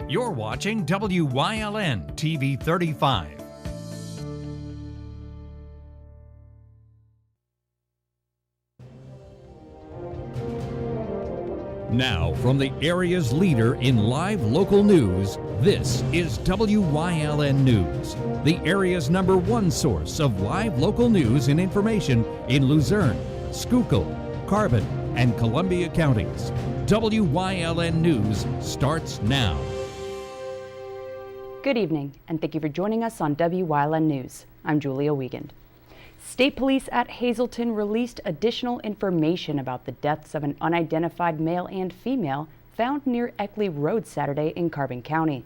You're watching WYLN TV 35. Now, from the area's leader in live local news, this is WYLN News, the area's #1 source of live local news and information in Luzerne, Schuylkill, Carbon, and Columbia counties. WYLN News starts now. Good evening, and thank you for joining us on WYLN News. I'm Julia Wiegand. State police at Hazleton released additional information about the deaths of an unidentified male and female found near Eckley Road Saturday in Carbon County.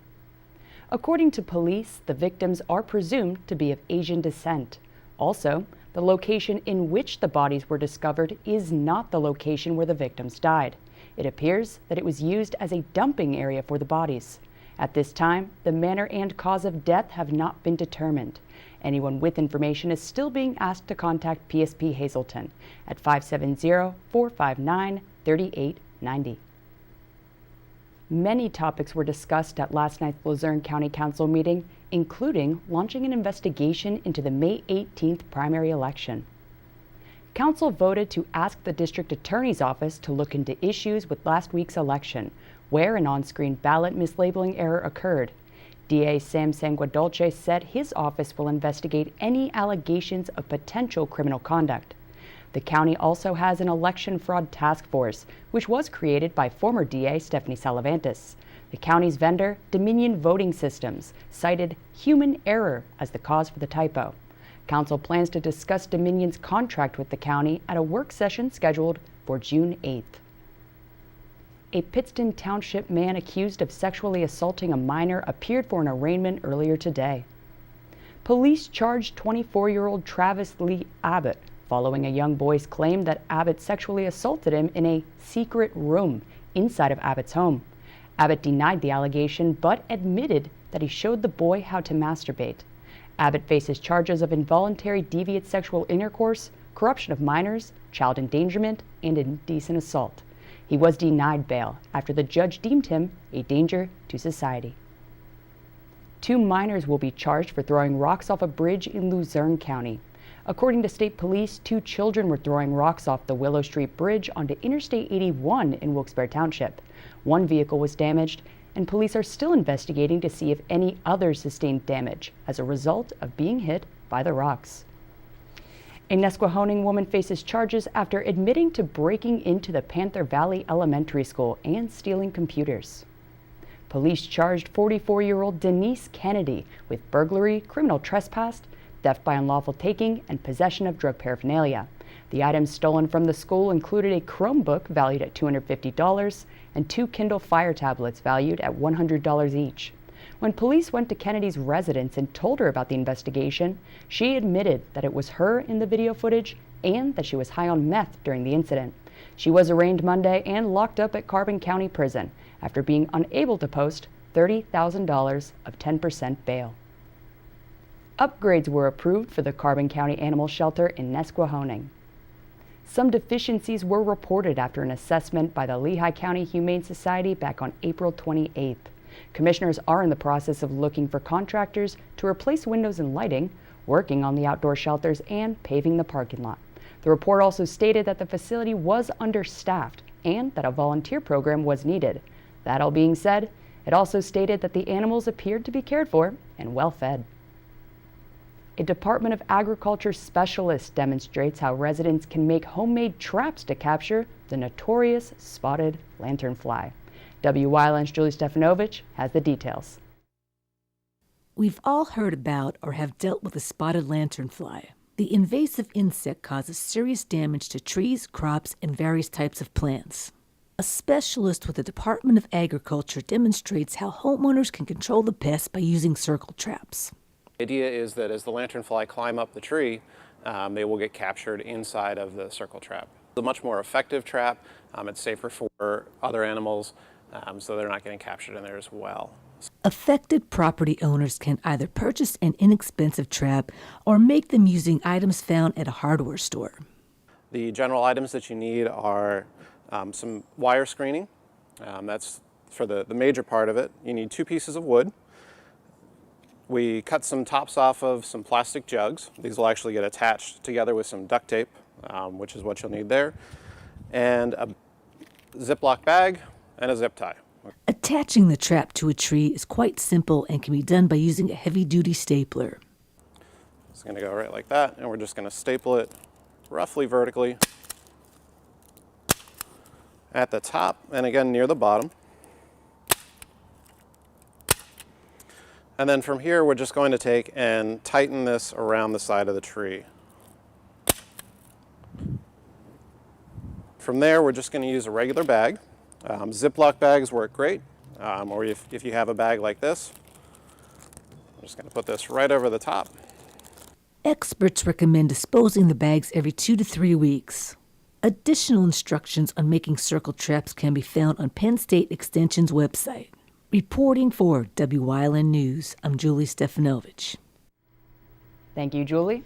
According to police, the victims are presumed to be of Asian descent. Also, the location in which the bodies were discovered is not the location where the victims died. It appears that it was used as a dumping area for the bodies. At this time, the manner and cause of death have not been determined. Anyone with information is still being asked to contact PSP Hazleton at 570-459-3890. Many topics were discussed at last night's Luzerne County Council meeting, including launching an investigation into the May 18th primary election. Council voted to ask the district attorney's office to look into issues with last week's election, where an on-screen ballot mislabeling error occurred. DA Sam Sanguadolce said his office will investigate any allegations of potential criminal conduct. The county also has an election fraud task force, which was created by former DA Stephanie Salavantis. The county's vendor, Dominion Voting Systems, cited human error as the cause for the typo. Council plans to discuss Dominion's contract with the county at a work session scheduled for June 8th. A Pittston Township man accused of sexually assaulting a minor appeared for an arraignment earlier today. Police charged 24-year-old Travis Lee Abbott following a young boy's claim that Abbott sexually assaulted him in a secret room inside of Abbott's home. Abbott denied the allegation but admitted that he showed the boy how to masturbate. Abbott faces charges of involuntary deviant sexual intercourse, corruption of minors, child endangerment, and indecent assault. He was denied bail after the judge deemed him a danger to society. 2 minors will be charged for throwing rocks off a bridge in Luzerne County. According to state police, 2 children were throwing rocks off the Willow Street Bridge onto Interstate 81 in Wilkes-Barre Township. 1 vehicle was damaged, and police are still investigating to see if any others sustained damage as a result of being hit by the rocks. A Nesquehoning woman faces charges after admitting to breaking into the Panther Valley Elementary School and stealing computers. Police charged 44-year-old Denise Kennedy with burglary, criminal trespass, theft by unlawful taking, and possession of drug paraphernalia. The items stolen from the school included a Chromebook valued at $250 and 2 Kindle Fire tablets valued at $100 each. When police went to Kennedy's residence and told her about the investigation, she admitted that it was her in the video footage and that she was high on meth during the incident. She was arraigned Monday and locked up at Carbon County Prison after being unable to post $30,000 of 10% bail. Upgrades were approved for the Carbon County Animal Shelter in Nesquehoning. Some deficiencies were reported after an assessment by the Lehigh County Humane Society back on April 28th. Commissioners are in the process of looking for contractors to replace windows and lighting, working on the outdoor shelters, and paving the parking lot. The report also stated that the facility was understaffed and that a volunteer program was needed. That all being said, it also stated that the animals appeared to be cared for and well fed. A Department of Agriculture specialist demonstrates how residents can make homemade traps to capture the notorious spotted lanternfly. WYLN's Julie Stefanovich has the details. We've all heard about or have dealt with the spotted lanternfly. The invasive insect causes serious damage to trees, crops, and various types of plants. A specialist with the Department of Agriculture demonstrates how homeowners can control the pest by using circle traps. The idea is that as the lanternfly climb up the tree, they will get captured inside of the circle trap. It's a much more effective trap. It's safer for other animals, so they're not getting captured in there as well. Affected property owners can either purchase an inexpensive trap or make them using items found at a hardware store. The general items that you need are some wire screening. That's for the major part of it, you need 2 pieces of wood. We cut some tops off of some plastic jugs. These will actually get attached together with some duct tape, which is what you'll need there, and a Ziploc bag and a zip tie. Attaching the trap to a tree is quite simple and can be done by using a heavy-duty stapler. It's going to go right like that, and we're just going to staple it roughly vertically at the top and again near the bottom. And then from here, we're just going to take and tighten this around the side of the tree. From there, we're just going to use a regular bag. Ziploc bags work great, or if you have a bag like this, I'm just going to put this right over the top. Experts recommend disposing the bags every 2 to 3 weeks. Additional instructions on making circle traps can be found on Penn State Extension's website. Reporting for Wyln News, I'm Julie Stefanovich. Thank you, Julie.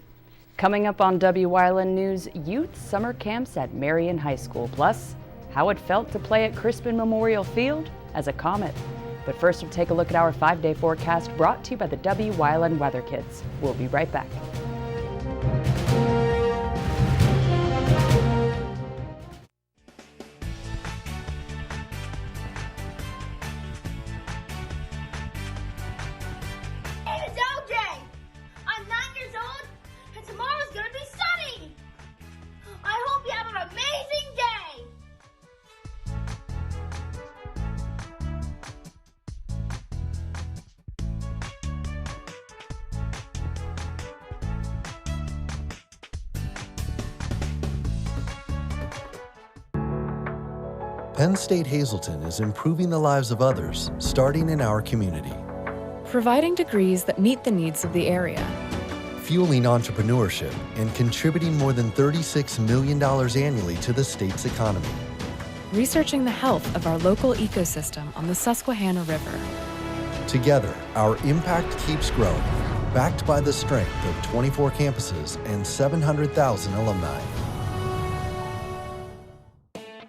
Coming up on Wyln News, youth summer camps at Marion High School, plus how it felt to play at Crispin Memorial Field as a Comet. But first, we'll take a look at our 5-day forecast brought to you by the Wyln Weather Kids. We'll be right back. Penn State Hazleton is improving the lives of others, starting in our community. Providing degrees that meet the needs of the area. Fueling entrepreneurship and contributing more than $36 million annually to the state's economy. Researching the health of our local ecosystem on the Susquehanna River. Together, our impact keeps growing, backed by the strength of 24 campuses and 700,000 alumni.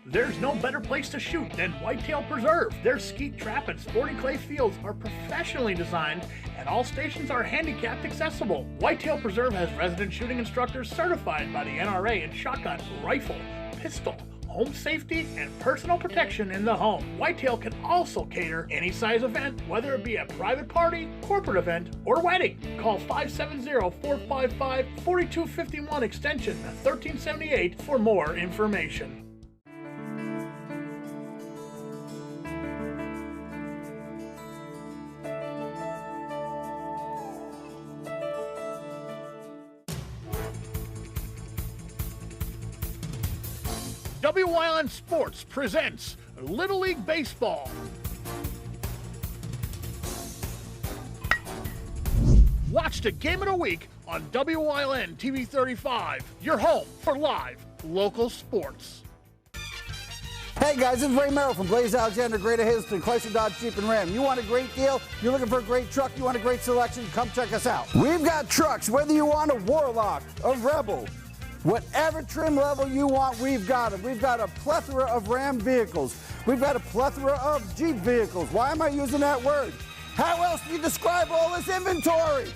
There's no better place to shoot than Whitetail Preserve. Their skeet trap and sporting clay fields are professionally designed and all stations are handicapped accessible. Whitetail Preserve has resident shooting instructors certified by the NRA in shotgun, rifle, pistol, home safety, and personal protection in the home. Whitetail can also cater any size event, whether it be a private party, corporate event, or wedding. Call 570-455-4251 extension 1378 for more information. Wyln Sports presents Little League Baseball. Watch the game of the week on Wyln TV 35, your home for live local sports. Hey guys, this is Ray Merrill from Blaze Alexander, Greater Hazleton, Chrysler Dodge Jeep and Ram. You want a great deal? You're looking for a great truck? You want a great selection? Come check us out. We've got trucks, whether you want a Warlock, a Rebel, whatever trim level you want, we've got them. We've got a plethora of Ram vehicles. We've got a plethora of Jeep vehicles. Why am I using that word? How else do you describe all this inventory?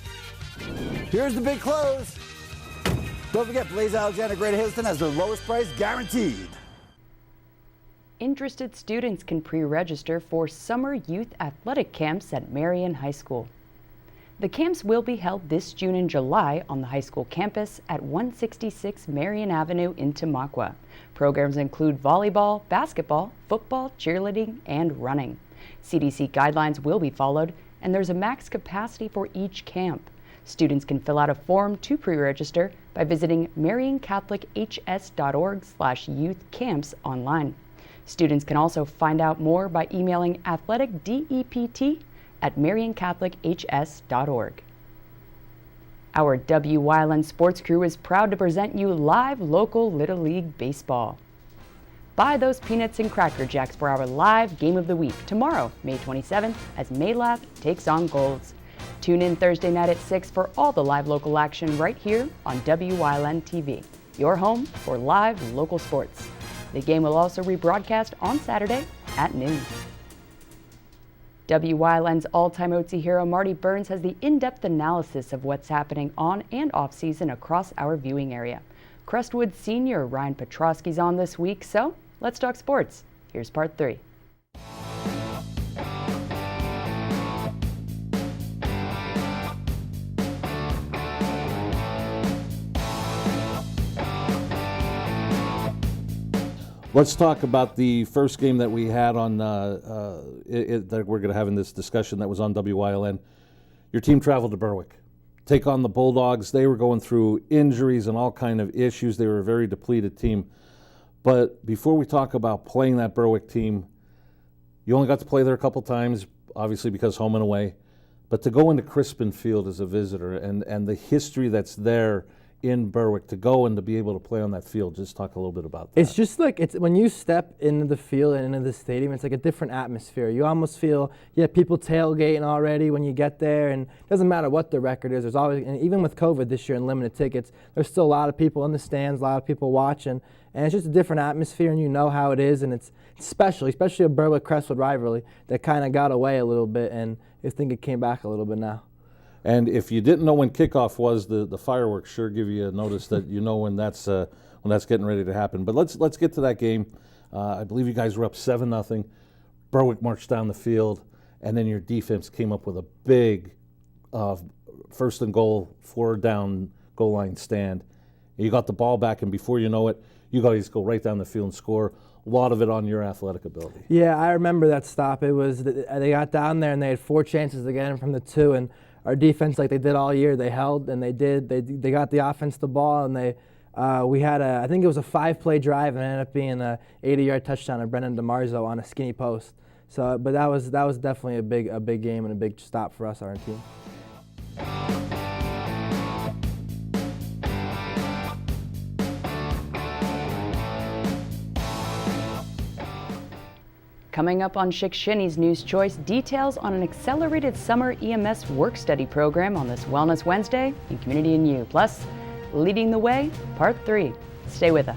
Here's the big close. Don't forget, Blaze Alexander, Greater Hazleton has the lowest price guaranteed. Interested students can pre-register for summer youth athletic camps at Marion High School. The camps will be held this June and July on the high school campus at 166 Marion Avenue in Tamaqua. Programs include volleyball, basketball, football, cheerleading, and running. CDC guidelines will be followed, and there's a max capacity for each camp. Students can fill out a form to pre-register by visiting marioncatholichs.org/youthcamps online. Students can also find out more by emailing athleticdept@marioncatholichs.org. Our Wyln sports crew is proud to present you live local Little League Baseball. Buy those peanuts and Cracker Jacks for our live game of the week tomorrow, May 27th, as Maylath takes on Golds. Tune in Thursday night at 6 for all the live local action right here on Wyln TV, your home for live local sports. The game will also rebroadcast on Saturday at noon. Wyln's all-time OTC hero Marty Burns has the in-depth analysis of what's happening on and off-season across our viewing area. Crestwood senior Ryan Petrosky's on this week, so let's talk sports. Here's part 3. Let's talk about the first game that we had on that we're going to have in this discussion that was on WYLN. Your team traveled to Berwick, take on the Bulldogs. They were going through injuries and all kind of issues. They were a very depleted team. But before we talk about playing that Berwick team, you only got to play there a couple times, obviously because home and away. But to go into Crispin Field as a visitor and the history that's there in Berwick, to go and to be able to play on that field, just talk a little bit about that. It's just like, it's when you step into the field and into the stadium, it's like a different atmosphere. You almost feel, people tailgating already when you get there, and it doesn't matter what the record is. There's always, and even with COVID this year and limited tickets, there's still a lot of people in the stands, a lot of people watching, and it's just a different atmosphere, and you know how it is, and it's especially a Berwick-Crestwood rivalry that kind of got away a little bit, and I think it came back a little bit now. And if you didn't know when kickoff was, the fireworks sure give you a notice that you know when that's getting ready to happen. But let's get to that game. I believe you guys were up 7-0. Berwick marched down the field, and then your defense came up with a big first and goal, 4-down goal line stand. You got the ball back, and before you know it, you guys go right down the field and score. A lot of it on your athletic ability. Yeah, I remember that stop. It was they got down there and they had 4 chances to get in from the 2, and our defense, like they did all year, they held and they got the offense the ball, and we had I think it was a 5-play drive, and it ended up being a 80-yard touchdown of Brendan DeMarzo on a skinny post. So, but that was definitely a big game and a big stop for us, our team. Coming up on Shikshine's News Choice, details on an accelerated summer EMS work study program on this Wellness Wednesday in Community and You. Plus, Leading the Way, Part 3. Stay with us.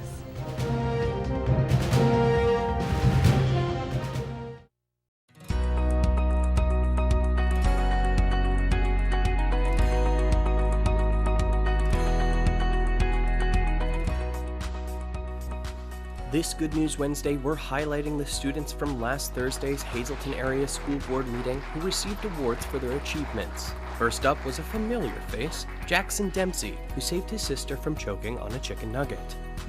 This Good News Wednesday, we're highlighting the students from last Thursday's Hazelton Area School Board meeting who received awards for their achievements. First up was a familiar face, Jackson Dempsey, who saved his sister from choking on a chicken nugget.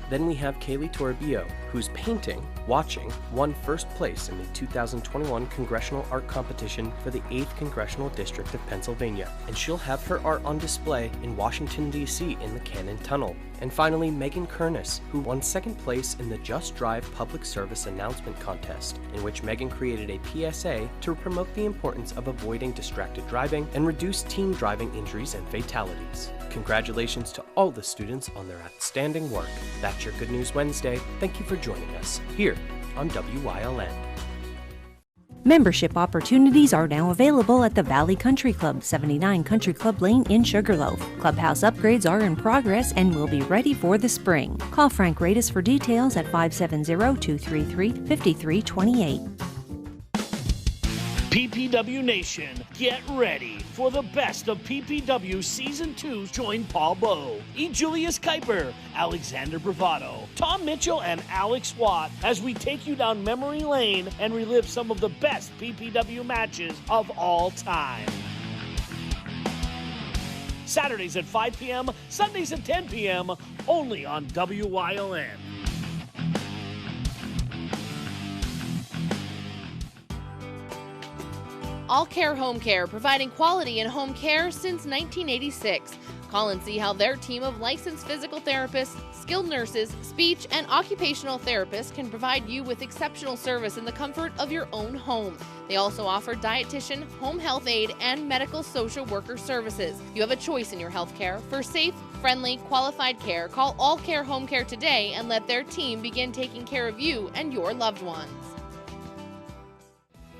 Then we have Kaylee Toribio, whose painting, Watching, won first place in the 2021 Congressional Art Competition for the 8th Congressional District of Pennsylvania, and she'll have her art on display in Washington, D.C. in the Cannon Tunnel. And finally, Megan Kernis, who won second place in the Just Drive Public Service Announcement Contest, in which Megan created a PSA to promote the importance of avoiding distracted driving and reduce teen driving injuries and fatalities. Congratulations to all the students on their outstanding work. That's your Good News Wednesday. Thank you for joining us here on WYLN. Membership opportunities are now available at the Valley Country Club, 79 Country Club Lane in Sugarloaf. Clubhouse upgrades are in progress and will be ready for the spring. Call Frank Radis for details at 570-233-5328. PPW Nation, get ready for the best of PPW Season 2. Join Paul Bowe, E. Julius Kuiper, Alexander Bravado, Tom Mitchell, and Alex Watt as we take you down memory lane and relive some of the best PPW matches of all time. Saturdays at 5 p.m., Sundays at 10 p.m., only on WYLN. All Care Home Care, providing quality in home care since 1986. Call and see how their team of licensed physical therapists, skilled nurses, speech, and occupational therapists can provide you with exceptional service in the comfort of your own home. They also offer dietitian, home health aide, and medical social worker services. You have a choice in your health care. For safe, friendly, qualified care, call All Care Home Care today and let their team begin taking care of you and your loved ones.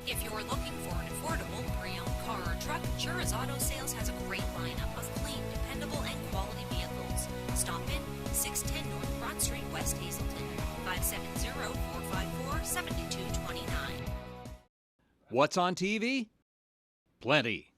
If you're looking for an affordable pre-owned car or truck, Chura's Auto Sales has a great lineup of clean, dependable, and quality vehicles. Stop in 610 North Broad Street, West Hazelton, 570-454-7229. What's on TV? plenty.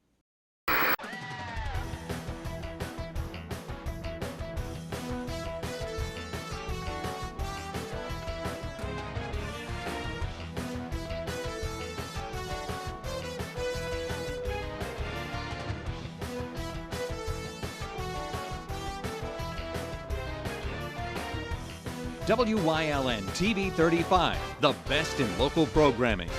WYLN TV 35, the best in local programming.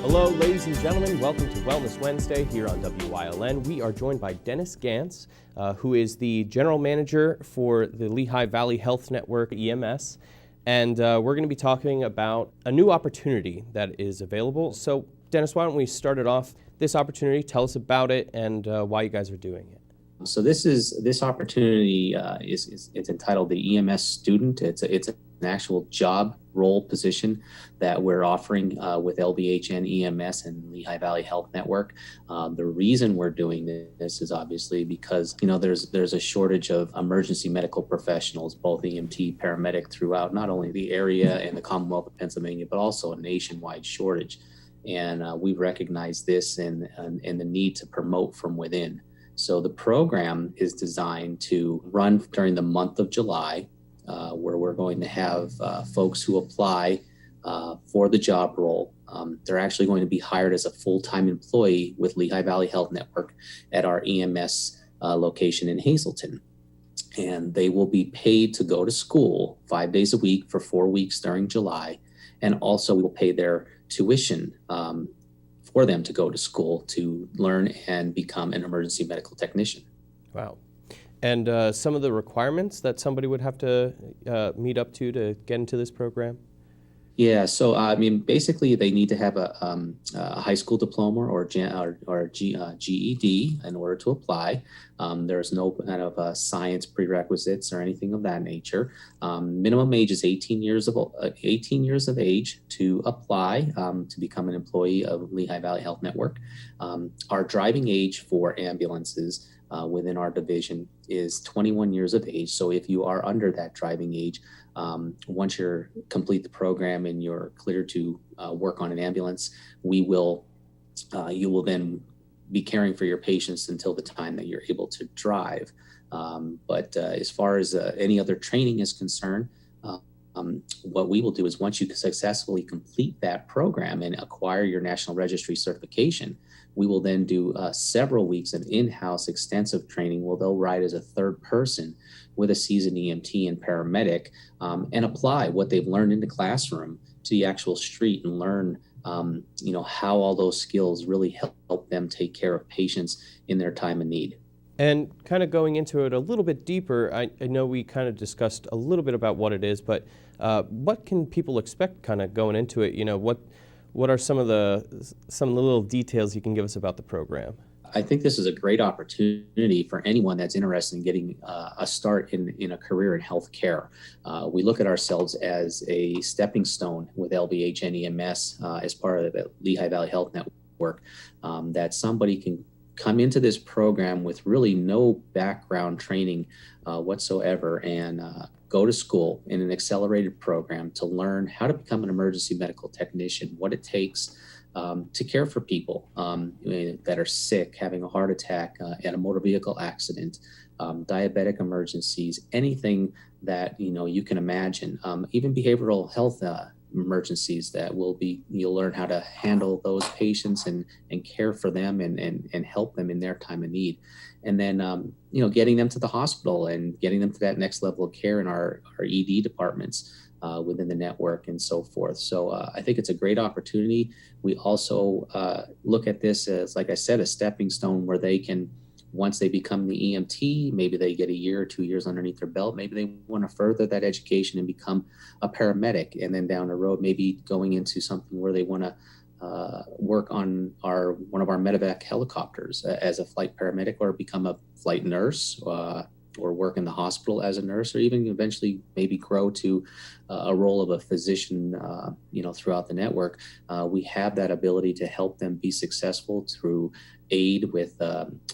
Hello, ladies and gentlemen. Welcome to Wellness Wednesday here on WYLN. We are joined by Dennis Gantz, who is the General Manager for the Lehigh Valley Health Network, EMS. And we're going to be talking about a new opportunity that is available. So, Dennis, why don't we start it off? This opportunity, tell us about it and why you guys are doing it. So this opportunity is entitled the EMS Student. It's an actual job role position that we're offering with LVHN EMS and Lehigh Valley Health Network. The reason we're doing this is obviously because there's a shortage of emergency medical professionals, both EMT, paramedic, throughout not only the area and the Commonwealth of Pennsylvania, but also a nationwide shortage. And we recognize this and the need to promote from within. So the program is designed to run during the month of July, where we're going to have folks who apply for the job role. They're actually going to be hired as a full-time employee with Lehigh Valley Health Network at our EMS location in Hazleton. And they will be paid to go to school 5 days a week for 4 weeks during July. And also we will pay their tuition for them to go to school to learn and become an emergency medical technician. Wow. And some of the requirements that somebody would have to meet up to get into this program? Yeah, so basically they need to have a high school diploma or GED in order to apply. There's no kind of science prerequisites or anything of that nature. Minimum age is 18 years of age to apply to become an employee of Lehigh Valley Health Network. Our driving age for ambulances within our division is 21 years of age. So if you are under that driving age, once you complete the program and you're cleared to work on an ambulance, you will then be caring for your patients until the time that you're able to drive. But as far as any other training is concerned, what we will do is once you successfully complete that program and acquire your National Registry certification, we will then do several weeks of in-house extensive training where they'll ride as a third person with a seasoned EMT and paramedic and apply what they've learned in the classroom to the actual street and learn how all those skills really help them take care of patients in their time of need. And kind of going into it a little bit deeper, I know we kind of discussed a little bit about what it is, but what can people expect kind of going into it? What are some of the little details you can give us about the program? I think this is a great opportunity for anyone that's interested in getting a start in a career in healthcare. We look at ourselves as a stepping stone with LVHN EMS as part of the Lehigh Valley Health Network, that somebody can come into this program with really no background training whatsoever and go to school in an accelerated program to learn how to become an emergency medical technician, what it takes to care for people that are sick, having a heart attack, at a motor vehicle accident, diabetic emergencies, anything that you can imagine, even behavioral health emergencies that you'll learn how to handle those patients and care for them and help them in their time of need. And then, getting them to the hospital and getting them to that next level of care in our ED departments within the network and so forth. So I think it's a great opportunity. We also look at this as, like I said, a stepping stone where they can, once they become the EMT, maybe they get a year or 2 years underneath their belt. Maybe they want to further that education and become a paramedic. And then down the road, maybe going into something where they want to work on one of our medevac helicopters as a flight paramedic, or become a flight nurse or work in the hospital as a nurse, or even eventually maybe grow to a role of a physician, throughout the network, we have that ability to help them be successful through aid with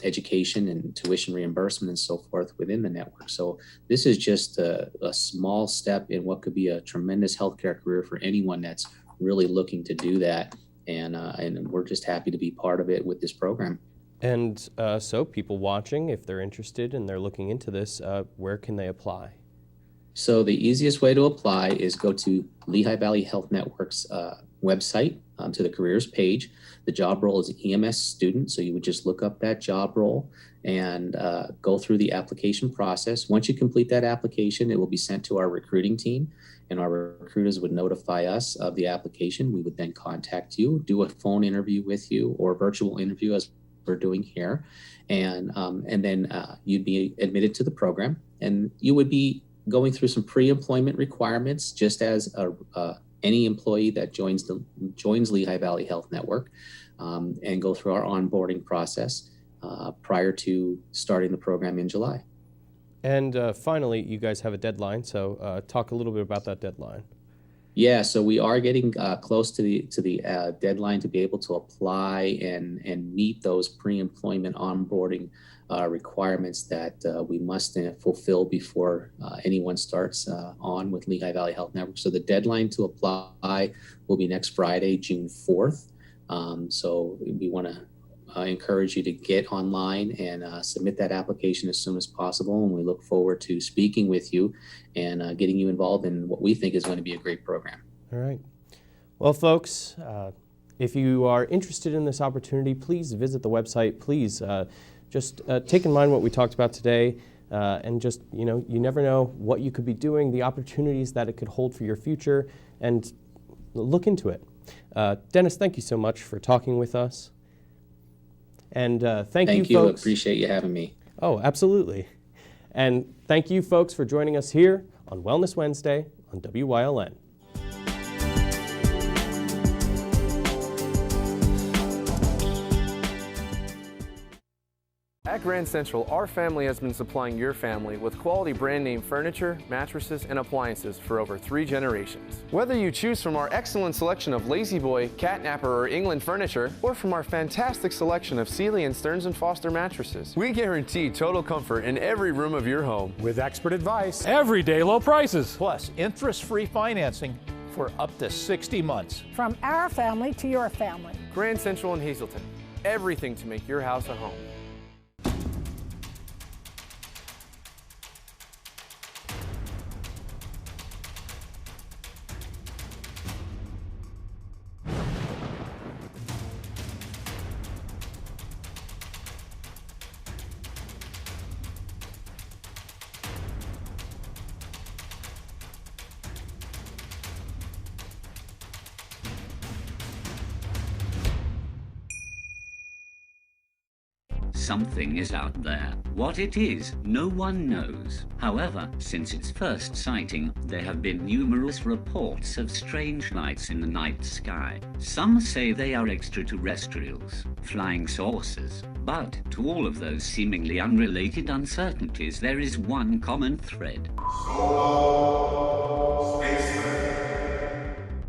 education and tuition reimbursement and so forth within the network. So this is just a small step in what could be a tremendous healthcare career for anyone that's really looking to do that. And we're just happy to be part of it with this program. And so people watching, if they're interested and they're looking into this, where can they apply? So the easiest way to apply is go to Lehigh Valley Health Network's website, to the careers page. The job role is EMS student, so you would just look up that job role and go through the application process. Once you complete that application, it will be sent to our recruiting team, and our recruiters would notify us of the application. We would then contact you, do a phone interview with you or a virtual interview as we're doing here, and then you'd be admitted to the program, and you would be going through some pre-employment requirements, just as any employee that joins Lehigh Valley Health Network, and go through our onboarding process prior to starting the program in July. And finally, you guys have a deadline, so talk a little bit about that deadline. Yeah, so we are getting close to the deadline to be able to apply and meet those pre-employment onboarding requirements that we must fulfill before anyone starts on with Lehigh Valley Health Network. So the deadline to apply will be next Friday, June 4th. So we want to encourage you to get online and submit that application as soon as possible. And we look forward to speaking with you and getting you involved in what we think is going to be a great program. All right. Well, folks, if you are interested in this opportunity, please visit the website. Please just take in mind what we talked about today, and just, you never know what you could be doing, the opportunities that it could hold for your future, and look into it. Dennis, thank you so much for talking with us. And thank you, folks. Appreciate you having me. Oh, absolutely. And thank you, folks, for joining us here on Wellness Wednesday on WYLN. At Grand Central, our family has been supplying your family with quality brand name furniture, mattresses, and appliances for over 3 generations. Whether you choose from our excellent selection of Lazy Boy, Catnapper, or England furniture, or from our fantastic selection of Sealy and Stearns & Foster mattresses, we guarantee total comfort in every room of your home. With expert advice, everyday low prices, plus interest-free financing for up to 60 months. From our family to your family. Grand Central in Hazleton. Everything to make your house a home. Something is out there. What it is, no one knows. However, since its first sighting, there have been numerous reports of strange lights in the night sky. Some say they are extraterrestrials, flying saucers. But to all of those seemingly unrelated uncertainties, there is one common thread.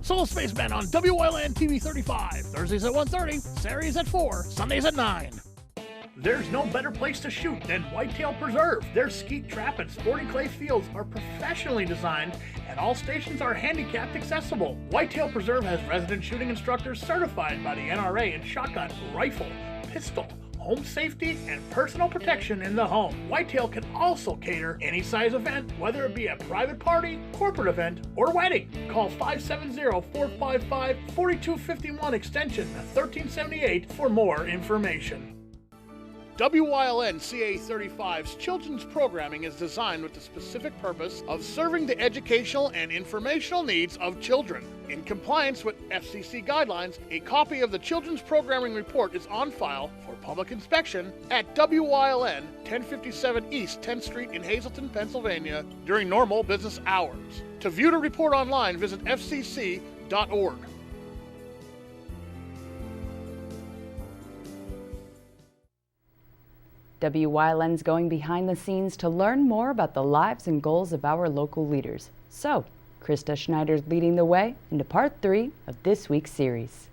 Solo Spacemen on WYLN TV 35. Thursdays at 1:30, Saturdays at 4, Sundays at 9. There's no better place to shoot than Whitetail Preserve. Their skeet trap and sporting clay fields are professionally designed, and all stations are handicapped accessible. Whitetail Preserve has resident shooting instructors certified by the NRA in shotgun, rifle, pistol, home safety, and personal protection in the home. Whitetail can also cater any size event, whether it be a private party, corporate event, or wedding. Call 570-455-4251 extension 1378 for more information. WYLN CA35's children's programming is designed with the specific purpose of serving the educational and informational needs of children. In compliance with FCC guidelines, a copy of the Children's Programming Report is on file for public inspection at WYLN 1057 East 10th Street in Hazleton, Pennsylvania during normal business hours. To view the report online, visit fcc.org. WYLN's going behind the scenes to learn more about the lives and goals of our local leaders. So, Krista Schneider's leading the way into part 3 of this week's series.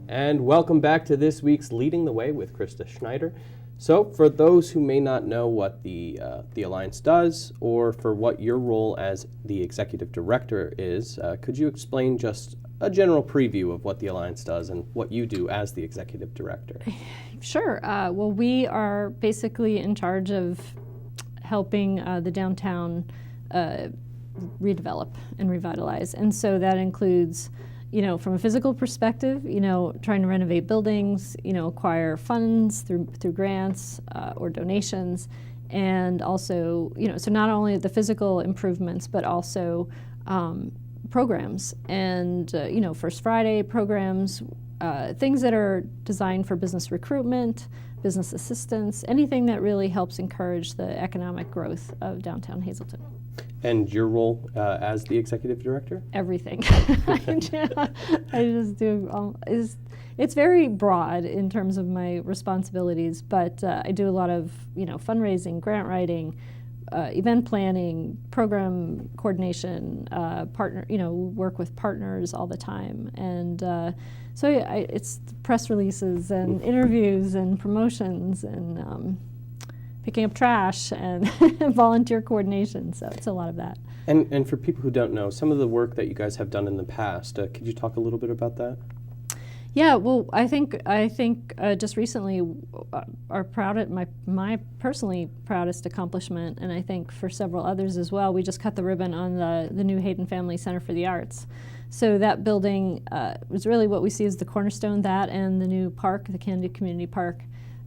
And welcome back to this week's Leading the Way with Krista Schneider. So for those who may not know what the Alliance does, or for what your role as the Executive Director is, could you explain just a general preview of what the Alliance does and what you do as the Executive Director? Sure. Well, we are basically in charge of helping the downtown redevelop and revitalize. And so that includes, from a physical perspective, trying to renovate buildings, acquire funds through grants or donations, and also, so not only the physical improvements, but also programs and, First Friday programs, things that are designed for business recruitment, business assistance, anything that really helps encourage the economic growth of downtown Hazleton. And your role as the Executive Director? Everything. I just do. It's very broad in terms of my responsibilities, but I do a lot of fundraising, grant writing, event planning, program coordination, work with partners all the time, and so it's press releases and interviews and promotions and picking up trash and volunteer coordination. So it's a lot of that. And for people who don't know, some of the work that you guys have done in the past, could you talk a little bit about that? Yeah, well, I think just recently, my personally proudest accomplishment, and I think for several others as well, we just cut the ribbon on the new Hayden Family Center for the Arts. So that building was really what we see as the cornerstone, that and the new park, the Candy Community Park,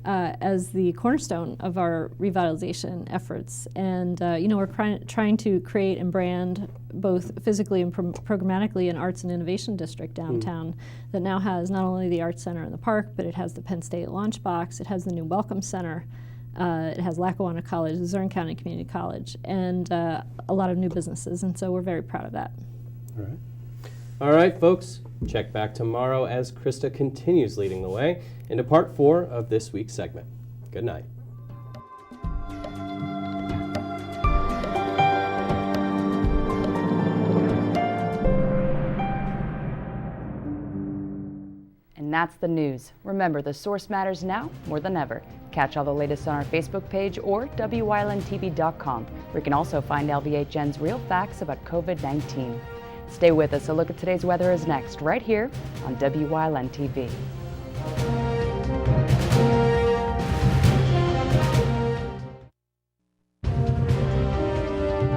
as the cornerstone of our revitalization efforts. And we're trying to create and brand both physically and programmatically an arts and innovation district downtown that now has not only the Arts Center in the park, but it has the Penn State Launch Box, it has the new Welcome Center, it has Lackawanna College, Luzerne County Community College, and a lot of new businesses. And so we're very proud of that. All right. All right, folks, check back tomorrow as Krista continues leading the way into part 4 of this week's segment. Good night. And that's the news. Remember, the source matters now more than ever. Catch all the latest on our Facebook page or WYLNTV.com, where you can also find LVHN's real facts about COVID-19. Stay with us. A look at today's weather is next, right here on WYLN TV.